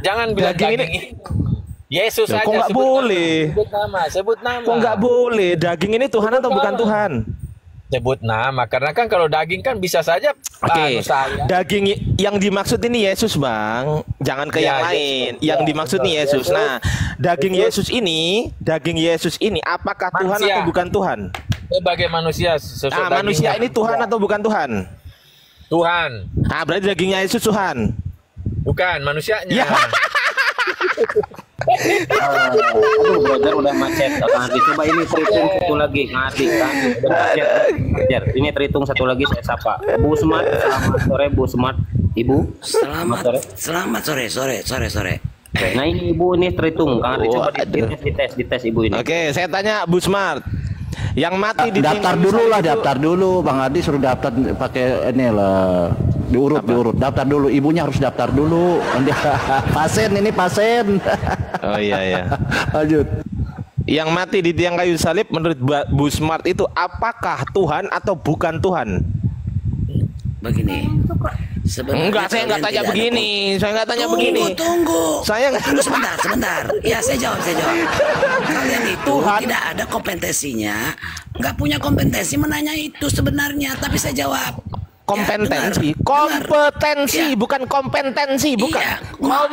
Jangan bilang Daging daging ini. Yesus Loh, aja. kok nggak sebut boleh? nama, sebut nama, sebut nama. Kok nggak boleh? Daging ini Tuhan atau bukan nama. Tuhan? Sebut nama, karena kan kalau daging kan bisa saja. Oke, saya. daging yang dimaksud ini Yesus, Bang. Jangan ke yang lain. Yesus. Yang Ya, dimaksud betul. nih Yesus. Yesus. Nah, daging Yesus ini apakah Tuhan Manusia. atau bukan Tuhan? Sebagai manusia, Manusia ini Tuhan atau bukan Tuhan? Tuhan. Berarti dagingnya Yesus Tuhan. Bukan manusianya. Ya. Aduh, brother udah macet. Nanti coba ini terhitung satu lagi. Ngadik kan. Macet. Ini terhitung satu lagi saya sapa. Bu Smart, selamat sore Bu Smart. Ibu. Selamat sore. Nah ini Ibu ini terhitung. Kang Adi coba dites Ibu ini. Oke, saya tanya Bu Smart. Yang mati di daftar dulu Bang Adi suruh daftar pakai ini lah. Diurut. Daftar dulu, ibunya harus daftar dulu. Pasien. Oh iya. Lanjut. Yang mati di tiang kayu salib menurut Bu Smart itu apakah Tuhan atau bukan Tuhan? Begini. Enggak, saya nggak tanya begini. Saya nggak tanya begini. Tunggu. Saya nggak. Sebentar. Ya, saya jawab. Kalian itu tidak ada kompetensinya, nggak punya kompetensi menanya itu sebenarnya. Tapi saya jawab. Kompetensi, Ya, kompetensi, ya. Bukan kompetensi, bukan.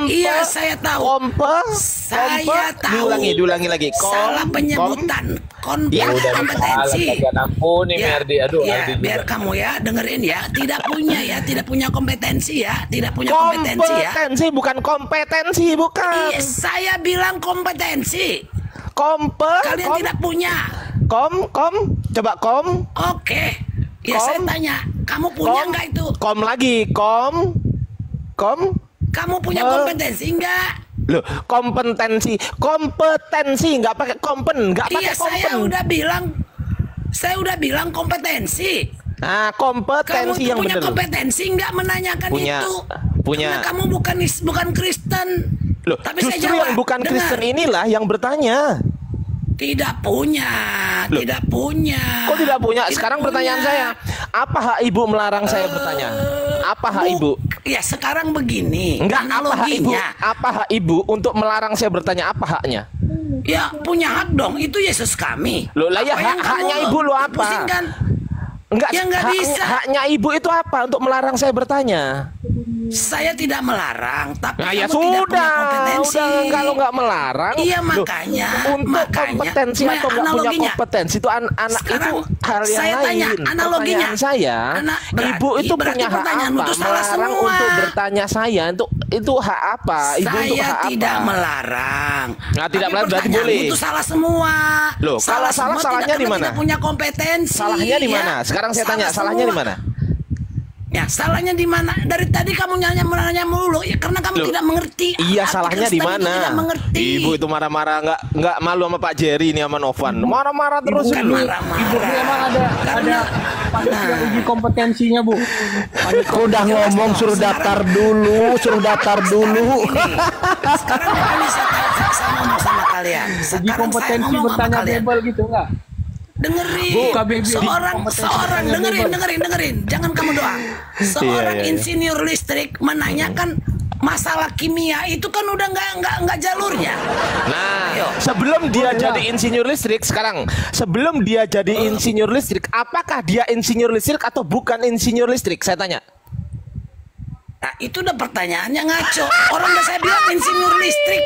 Iya, saya tahu. Saya tahu. Diulangi lagi. Salah penyebutan. Kompetensi. Ampun nih Merdi. Aduh, ya, biar kamu ya dengerin ya. Tidak punya kompetensi ya. Tidak punya kompetensi ya. Kompetensi bukan kompetensi, bukan. Iya, saya bilang kompetensi. Kalian tidak punya. Coba kom. Oke. Ya saya tanya, kamu punya nggak itu? Kom. Kamu punya kompetensi nggak? Loh, kompetensi nggak pakai nggak pakai Iya, saya udah bilang kompetensi. Nah, kompetensi kamu yang punya benar. kompetensi nggak menanyakan itu? Punya. Karena kamu bukan Kristen. Loh, tapi justru saya jawab, yang bukan Kristen inilah yang bertanya. Tidak punya. Kok tidak punya? Sekarang pertanyaan saya, apa hak ibu melarang saya bertanya? Apa hak ibu? Ya sekarang begini. Enggak, analoginya. Apa hak ibu untuk melarang saya bertanya? Apa haknya? Ya punya hak dong. Itu Yesus kami. Loh lah ya, haknya ibu lo apa? Pusingkan. Enggak, Ya nggak bisa. Haknya ibu itu apa untuk melarang saya bertanya? Saya tidak melarang, tapi Nah, ya kamu tidak punya kompetensi. Kalau nggak melarang, iya makanya. Untuk kompetensi atau nggak punya kompetensi itu anak itu hal yang saya lain. Tanya, analoginya. Pertanyaan saya, ibu itu punya hak apa? Melarang untuk bertanya saya, itu hak apa? Ibu saya untuk hak tidak apa? melarang. Nah, tidak melarang berarti boleh. Itu salah semua. Loh, kalau salah salahnya di mana? Tidak punya kompetensi. Salahnya di mana? Sekarang saya tanya, salahnya di mana? Ya, salahnya di mana? Dari tadi kamu nanya melulu ya karena kamu tidak mengerti. Iya, salahnya di mana? Ibu itu marah-marah nggak malu sama Pak Jerry ini sama Novan. Marah-marah terus. Bukan marah-marah. Ibu memang ada panitia uji kompetensinya, Bu. Udah ngomong suruh daftar dulu. Sekarang ini saya ngomong sama kalian. Uji kompetensi bertanya bebel gitu enggak? Dengerin, seorang dengerin, jangan kamu doang. Seorang insinyur listrik menanyakan masalah kimia itu kan udah nggak jalurnya. Nah, sebelum dia jadi insinyur listrik sekarang, sebelum dia jadi insinyur listrik, apakah dia insinyur listrik atau bukan insinyur listrik? Saya tanya. Nah, itu udah pertanyaannya ngaco. Orang udah saya bilang insinyur listrik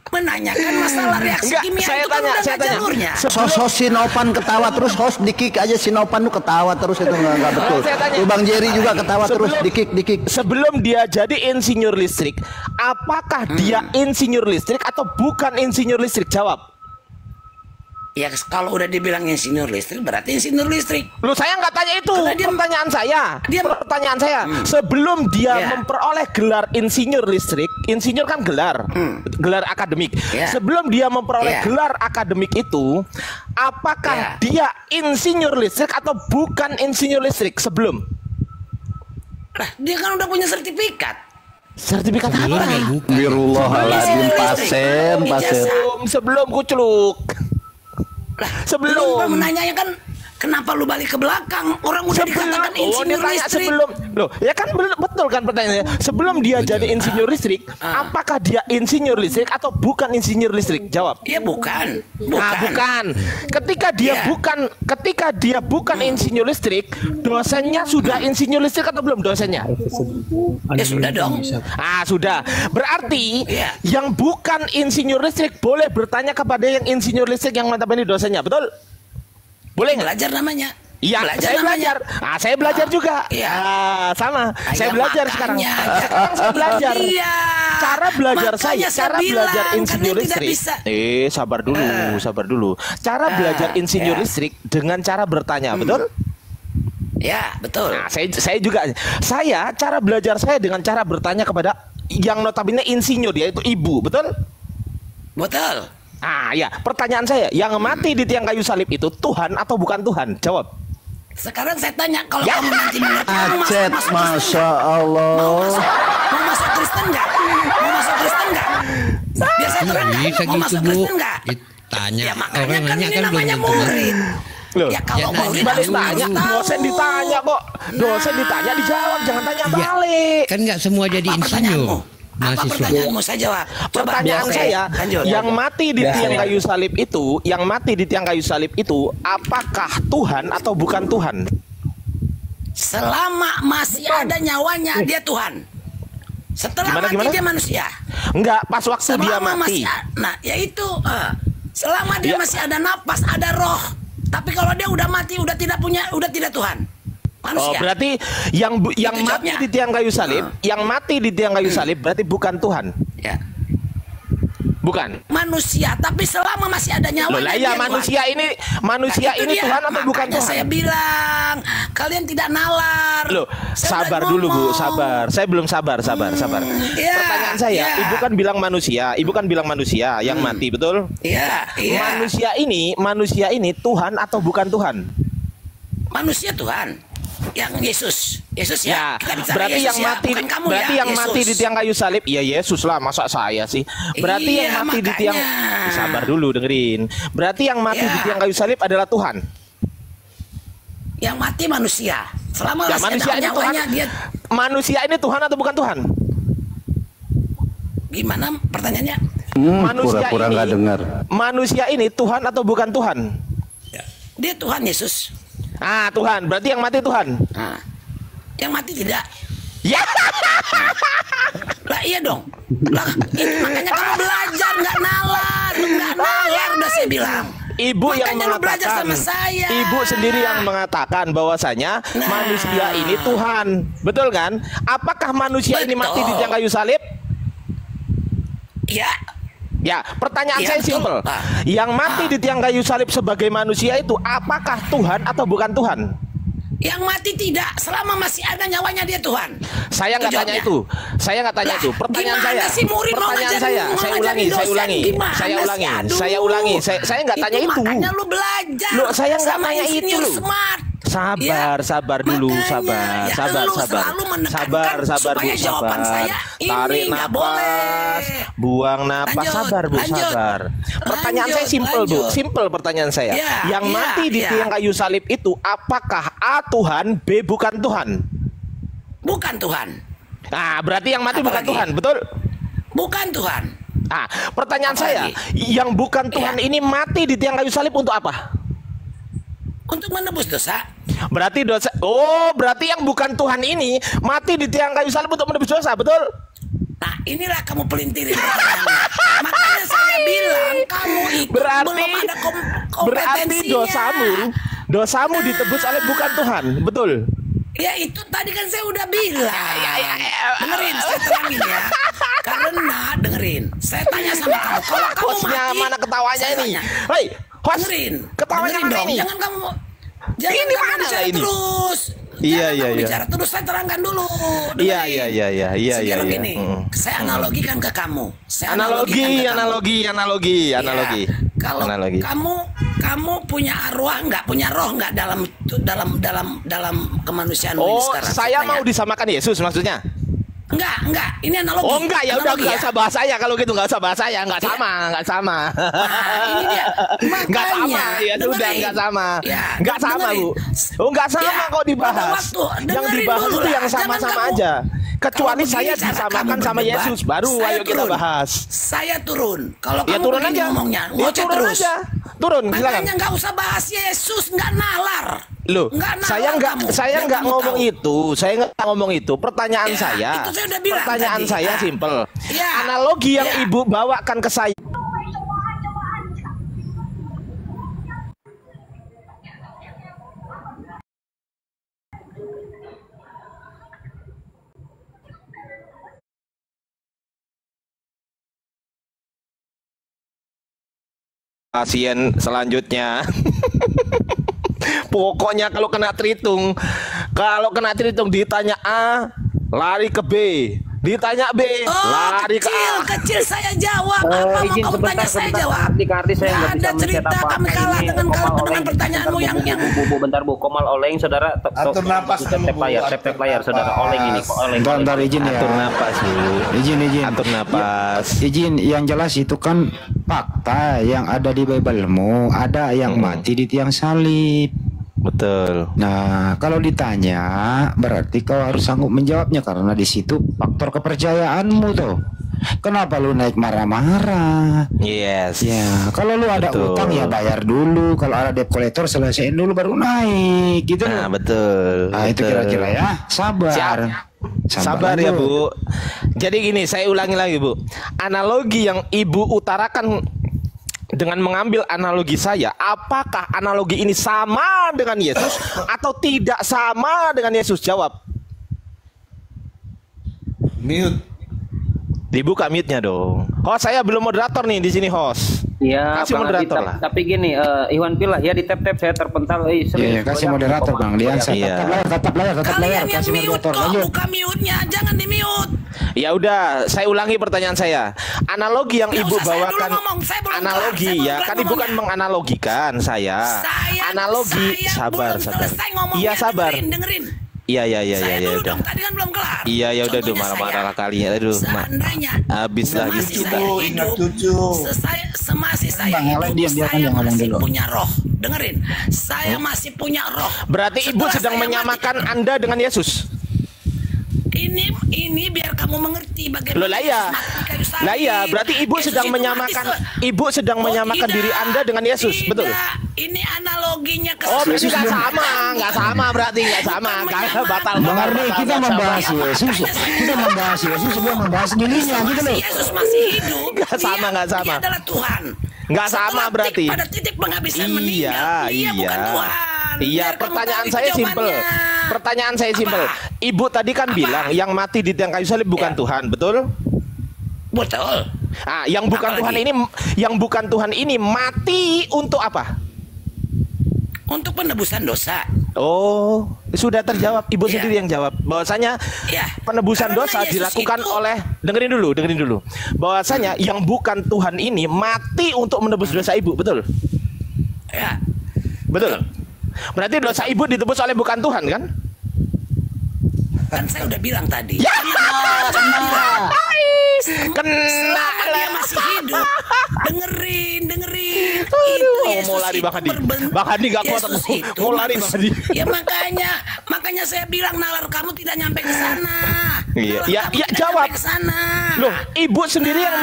menanyakan masalah reaksi kimia saya itu kan tanya, udah saya nggak tanya. jalurnya. Host Sinopan ketawa terus, host di-kick aja Sinopan tuh ketawa terus itu nggak betul. Tuh Bang Jerry juga ketawa terus di-kick. Sebelum dia jadi insinyur listrik, apakah dia insinyur listrik atau bukan insinyur listrik? Jawab. Ya kalau udah dibilang insinyur listrik berarti insinyur listrik. Loh, saya nggak tanya itu. Pertanyaan saya. Sebelum dia memperoleh gelar insinyur listrik, insinyur kan gelar akademik. Sebelum dia memperoleh gelar akademik itu, apakah dia insinyur listrik atau bukan insinyur listrik sebelum? Lah, dia kan udah punya sertifikat. Sertifikat apa? Birullahaladzim, pasien. Sebelum kuceluk. Lah, sebelum menanyanya kan Kenapa lu balik ke belakang? Orang udah dikatakan insinyur listrik. Sebelum, loh, ya kan betul kan pertanyaannya. Sebelum dia jadi insinyur listrik, apakah dia insinyur listrik atau bukan insinyur listrik? Jawab. Ya bukan. Nah, bukan. Ketika dia bukan insinyur listrik, dosennya sudah insinyur listrik atau belum dosennya? Ya sudah dong. Ah, sudah. Berarti yang bukan insinyur listrik boleh bertanya kepada yang insinyur listrik yang notabene dosennya, betul? Boleh nggak? Belajar namanya. Iya, saya belajar. Saya belajar juga. Iya. Sama. Saya belajar sekarang. Sekarang saya belajar. Cara belajar cara belajar insinyur listrik. Sabar dulu. Cara belajar insinyur listrik dengan cara bertanya, betul? Ya, betul. Nah, saya juga. Cara belajar saya dengan cara bertanya kepada yang notabene insinyur, yaitu ibu, betul? Betul. Ya, pertanyaan saya, yang mati di tiang kayu salib itu Tuhan atau bukan Tuhan? Jawab. Sekarang saya tanya, kalau kamu nanti mengerti, Acet, Masya Allah. Mau masuk Kristen nggak? Biasa terang nggak? Mau masuk Kristen nggak? Tanya. Ya makanya kan ini namanya murid. Loh, ya kalau murid balik tanya, dosen ditanya kok. Dosen ditanya dijawab, jangan tanya balik. Kan nggak semua jadi insinyur. Apa pertanyaanmu? Saya jawab. Pertanyaan saya, yang mati di tiang kayu salib itu, apakah Tuhan atau bukan Tuhan? Selama masih ada nyawanya, dia Tuhan. Setelah mati dia manusia. Enggak, pas waktu dia mati. Selama dia masih ada napas, ada roh. Tapi kalau dia udah mati, udah tidak Tuhan. Manusia. Oh, berarti yang mati di tiang kayu salib, berarti bukan Tuhan. Ya. Bukan. Manusia, tapi selama masih ada nyawanya. Manusia ini Tuhan atau bukan Tuhan? Saya bilang, kalian tidak nalar. Loh, sabar dulu Bu, sabar. Saya belum sabar. Pertanyaan saya, Ibu kan bilang manusia yang mati, betul? Iya. Manusia ini Tuhan atau bukan Tuhan? Manusia Tuhan. Yang Yesus ya. Berarti Yesus yang mati di tiang kayu salib, ya Yesus lah, masa saya sih. Berarti yang mati di tiang, sabar dulu dengerin. Berarti yang mati di tiang kayu salib adalah Tuhan. Yang mati manusia. Selama manusia ini Tuhan. Manusia ini Tuhan atau bukan Tuhan? Gimana pertanyaannya? Pura-pura nggak dengar. Manusia ini Tuhan atau bukan Tuhan? Dia Tuhan Yesus. Tuhan. Berarti yang mati Tuhan. Yang mati tidak. Ya. Lah iya dong. Lah makanya kamu belajar, nggak nalar udah saya bilang. Ibu makanya yang mengatakan sama saya. Ibu sendiri yang mengatakan bahwasanya manusia ini Tuhan. Betul kan? Apakah manusia ini mati di tiang kayu salib? Ya, pertanyaan saya simpel. Yang mati di tiang kayu salib sebagai manusia itu apakah Tuhan atau bukan Tuhan? Yang mati tidak, selama masih ada nyawanya dia Tuhan. Saya nggak tanya itu. Pertanyaan saya. Saya ulangi. Saya nggak tanya itu. Makanya lu belajar. Loh, saya nggak tanya itu. Smart. Sabar dulu, sabar Bu, sabar. Tarik napas, buang napas, sabar Bu, sabar. Pertanyaan saya simpel pertanyaan saya. Yang mati di tiang kayu salib itu apakah A Tuhan, B bukan Tuhan? Bukan Tuhan. Berarti yang mati bukan Tuhan, betul? Bukan Tuhan. Pertanyaan saya, yang bukan Tuhan ini mati di tiang kayu salib untuk apa? Untuk menebus dosa. Berarti yang bukan Tuhan ini mati di tiang kayu salib untuk menebus dosa, betul? Nah, inilah kamu pelintirin pertanyaannya. Makanya saya bilang kamu itu belum ada kompetensinya. Dosamu ditebus oleh bukan Tuhan, betul? Ya itu tadi kan saya udah bilang. Dengerin, saya terangin ya. Karena dengerin, saya tanya sama kamu. Kalau kamu mati, mana ketawanya ini? Hei, dengerin, ketawanya mana ini? Jangan kamu bicara terus. Iya. Bicara terus, saya terangkan dulu. Iya. Gini, saya analogikan ke kamu. Analogi. Kalau kamu punya arwah nggak, punya roh nggak dalam kemanusiaan ini sekarang? Saya mau disamakan Yesus maksudnya? Enggak. Ini analogi. Oh enggak, ya udah enggak ya. usah bahas saya kalau gitu, enggak usah bahas saya, enggak sama. Nah, ini dia. Enggak sama, Makanya, ya sudah dengerin. enggak sama. Ya, Enggak sama, dengerin. Bu. Oh enggak sama Ya, kok dibahas. pada waktu, Yang dengerin dibahas dulu itu lah. yang Jangan sama-sama kamu- aja. Kecuali Kalau saya begini cara disamakan kamu sama berdebat, Yesus, baru saya ayo kita turun. bahas. Saya turun. Kalau Ya kamu turun begini aja. ngomongnya, Ya ngoceh turun terus. aja. Turun, silakan. Makanya nggak usah bahas Yesus, nggak nalar. Loh, Nggak nalar saya kamu. saya Biar nggak kamu ngomong tahu. itu. Saya nggak ngomong itu. Pertanyaan Ya, saya. itu saya udah bilang Pertanyaan tadi. saya Ah. simpel. Ya. Analogi yang Ya. Ibu bawakan ke saya. Pasien selanjutnya. Pokoknya kalau kena tritung ditanya A, lari ke B. Ditanya B, lari ke A. Kecil saya jawab. Apa mau Izin kamu tanya sebentar, saya jawab? Kardi saya Nggak nggak bisa ada mencet cerita apa-apa kami kalah ini. dengan Komal Oleng. dengan pertanyaanmu yang Bu, bentar Bu, Komal Oleng saudara. Atur napas dulu, Tap Bu. layar, Atur tap layar saudara. napas. Oleng ini, Oleng. Bentar izin ya. Atur napas, Bu. Izin. Atur napas. Izin, yang jelas itu kan fakta yang ada di Bible-mu, ada yang mati di tiang salib. Betul. Nah, kalau ditanya berarti kau harus sanggup menjawabnya karena di situ faktor kepercayaanmu tuh. Kenapa lu naik marah-marah? Yes. Ya, kalau lu ada Betul. utang ya bayar dulu. Kalau ada debt collector selesaiin dulu baru naik gitu. Nah, betul. Nah, itu betul. kira-kira ya. Sabar. Siap. Sabar ya, lanjut. Bu. Jadi gini, saya ulangi lagi, Bu. Analogi yang Ibu utarakan dengan mengambil analogi saya, apakah analogi ini sama dengan Yesus atau tidak sama dengan Yesus? Jawab. Mute. Dibuka mute-nya dong. Host, saya belum moderator nih di sini, host. Iya, Kasih Bang Adi, moderator lah. tapi gini, Iwan Pilah ya di tap-tap saya terpental. Iya, kasih moderator Bang Dian. Iya. Tetap layar, Kalian yang kasih mute moderator. kok, Lanjut. buka mute-nya, jangan di mute. Ya udah, saya ulangi pertanyaan saya. Analogi yang Nggak Ibu usah, saya bawakan, belum ngomong, saya belum analogi kelar, saya belum ya, kelar kan Ibu kan ngomongnya. menganalogikan saya. Analogi, saya sabar, belum sabar. selesai ngomongnya, Iya, sabar. dengerin. Iya, Saya ya dulu udah. dong, tadi kan belum kelar. Iya, ya udah, Contohnya marah-marah saya, kali ya. Aduh, seandainya habis lagi semasih kita. saya Ingat hidup, cucu. semasih saya Bang, yang lain hidup, diam, dia kan saya yang ngomong masih dulu. punya roh. Dengerin, saya masih punya roh. Berarti Ibu Setelah sedang saya menyamakan Anda dengan Yesus. ini biar kamu mengerti bagaimana Loh lah ya. Yesus mati di kayu salib. Lah iya, berarti Ibu Yesus sedang itu menyamakan mati Ibu sedang Oh, menyamakan tidak. diri Anda dengan Yesus, Tidak. betul? Ini analoginya ke Oh, berarti Yesus nggak bukan- sama, nggak sama berarti nggak sama. Karena batal. Bang Ardi, kita nggak sama. membahas Yesus. Kita membahas Yesus sebelum membahas dirinya gitu loh. Yesus masih hidup. Nggak sama, Dia- nggak sama. Dia adalah Tuhan. Nggak sama Setelah berarti. pada titik penghabisan Iya, meninggal, dia iya. bukan Tuhan. Iya, Biar kamu pertanyaan tahu saya itu simpel. jawabannya. Pertanyaan saya Apa? simpel. Ibu tadi kan bilang yang mati di tiang kayu salib bukan Ya. Tuhan, betul? Betul. Ah, yang bukan Apa Tuhan lagi? ini, yang bukan Tuhan ini mati untuk apa? Untuk penebusan dosa. Oh, sudah terjawab. Ibu Iya. sendiri yang jawab. Bahwasanya Iya. penebusan Karena dosa Yesus dilakukan itu- oleh, dengerin dulu. Bahwasanya yang bukan Tuhan ini mati untuk menebus dosa Ibu, betul? Ya. Betul. Berarti dosa Ibu ditebus oleh bukan Tuhan, kan? Kan saya udah bilang tadi. Ya. Selama dia Kena. masih hidup, dengerin. Aduh, Itu Yesus mau lari itu Bang Hadi. berben- Bang Hadi nggak kuat, Yesus itu mau lari Bang Hadi. Ya makanya saya bilang nalar kamu tidak nyampe ke sana. Iya. Nalar Ya, kamu ya, tidak jawab. nyampe ke sana. Loh, Ibu sendiri yang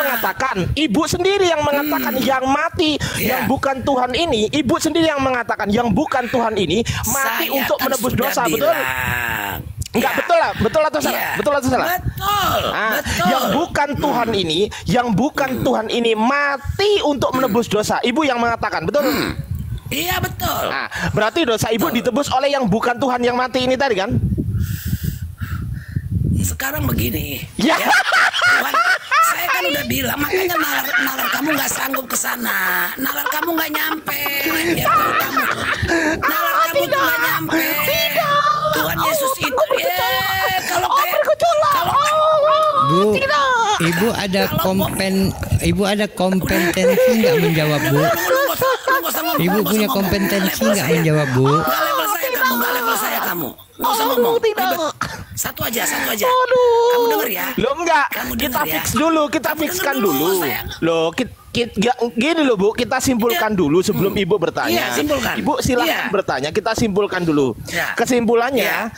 mengatakan, yang mati, Ya. yang bukan Tuhan ini, Ibu sendiri yang mengatakan yang bukan Tuhan ini mati Saya untuk kan menebus sudah dosa, betul? bilang. Enggak, Ya. betul lah, betul atau salah? Iya. Betul atau salah? Betul. Ah, Betul. yang bukan Tuhan ini, Tuhan ini mati untuk menebus dosa. Ibu yang mengatakan, betul? Iya betul. Nah, berarti dosa Ibu ditebus oleh yang bukan Tuhan yang mati ini tadi kan? Sekarang begini. Ya. Tuhan, saya kan udah bilang, makanya nalar kamu nggak sanggup ke sana. Nalar kamu nggak nyampe. Ya, kamu. Nalar kamu tuh nggak nyampe. Tuhan Yesus itu kalau Bu, Ibu ada kompetensi nggak menjawab, Bu? Ibu punya kompetensi nggak menjawab, Bu? Nggak level saya kamu. Nggak usah ngomong. Ribet. Satu aja. Aduh. Kamu denger ya? Lo enggak, Kamu kita denger ya? fix dulu, kita Kamu fixkan denger dulu, dulu. sayang. Loh, gini loh Bu, kita simpulkan dulu sebelum Ibu bertanya. Iya, simpulkan. Ibu silakan Iya. bertanya, kita simpulkan dulu. Iya. Kesimpulannya, Iya.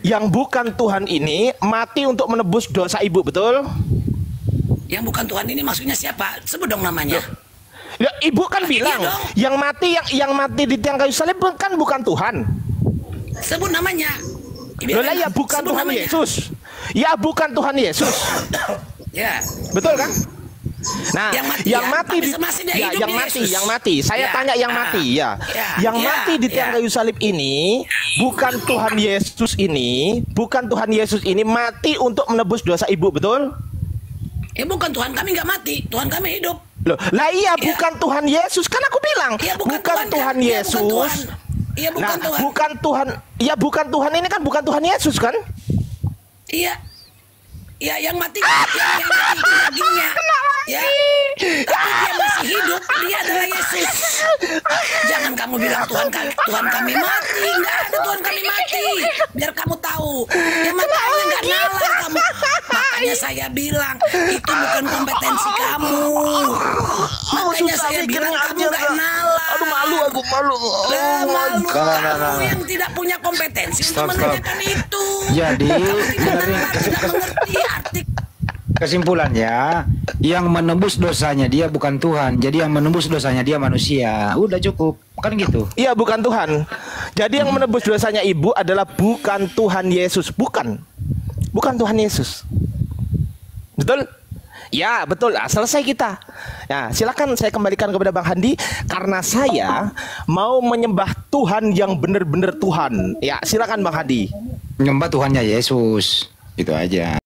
yang bukan Tuhan ini mati untuk menebus dosa Ibu, betul? Yang bukan Tuhan ini maksudnya siapa? Sebut dong namanya. Ya, Ibu kan Iya bilang dong. yang mati di tiang kayu salib kan bukan Tuhan. Sebut namanya. Loh lah, ya bukan Sebut Tuhan namanya. Yesus. Ya bukan Tuhan Yesus. Ya. Betul kan? Nah, Yang mati ya, di masih dia ya, hidup yang di mati, Yesus. yang mati. Saya Ya. tanya yang mati ya. Yang mati di tiang kayu salib ini bukan Tuhan Yesus ini, bukan Tuhan Yesus ini mati untuk menebus dosa Ibu, betul? Bukan, Tuhan kami nggak mati, Tuhan kami hidup. Loh, lah iya bukan Tuhan Yesus, kan aku bilang Iya, bukan Tuhan, Tuhan kan? Iya, Yesus. bukan Tuhan. Iya, bukan Nah, Tuhan. bukan Tuhan. Ya bukan Tuhan ini kan bukan Tuhan Yesus kan? Iya. Ya, yang mati yang mati dagingnya. Ya. Tapi dia masih hidup, dia adalah Yesus. Jangan kamu bilang Tuhan kami mati. Enggak ada Tuhan kami mati. Biar kamu tahu. Ya makanya enggak nalar kamu. Makanya saya bilang itu bukan kompetensi kamu. Makanya saya bilang kamu enggak nalar. Aduh, malu aku, malu. Malu kamu yang tidak punya kompetensi untuk menanyakan itu. Jadi, Kamu tidak mengerti arti. kesimpulannya, yang menembus dosanya dia bukan Tuhan. Jadi yang menembus dosanya dia manusia. Udah cukup. Kan gitu. Iya, bukan Tuhan. Jadi yang menebus dosanya Ibu adalah bukan Tuhan Yesus, bukan. Bukan Tuhan Yesus. Betul? Ya, betul. Nah, selesai kita. Nah, silakan saya kembalikan kepada Bang Handi karena saya mau menyembah Tuhan yang benar-benar Tuhan. Ya, silakan Bang Handi. Menyembah Tuhannya Yesus. Itu aja.